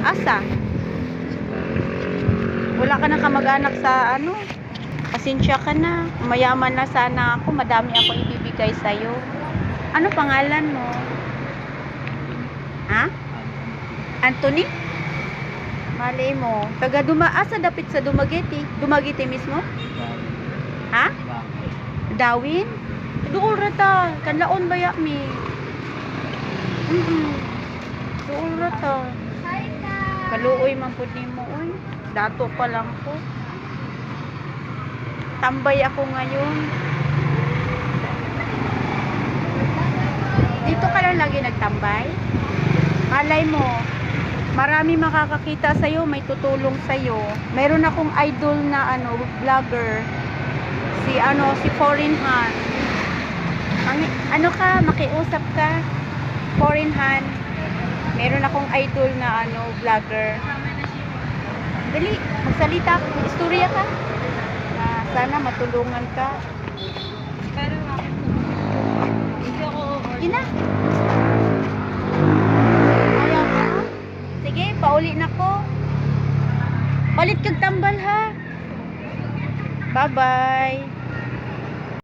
Asa? Wala ka na kamag-anak sa ano? Pasensya ka na. Mayaman na sana ako. Madami ako ibibigay sa'yo. Ano pangalan mo? Ha? Anthony? Malay mo. Asa dapit sa Dumaguete? Dumaguete mismo? Ha? Dawin? Duol rata. Kanlaon ba mi? Duol rata. Kaluoy man pud nimo oy. Dato pa lang ko. Tambay ako ngayon. Dito ka lang lagi nagtambay? Malay mo, marami makakakita sa'yo, may tutulong sa'yo. Mayroon akong idol na vlogger. Si Foreign Han. Makiusap ka? Foreign Han. Meron akong idol na vlogger. Dali, magsalita, istorya ka. Sana matulungan ka. Pero hindi ako Ina. Ayaw ka? Sige, pauli na ko. Palit kag tambal ha. Bye-bye.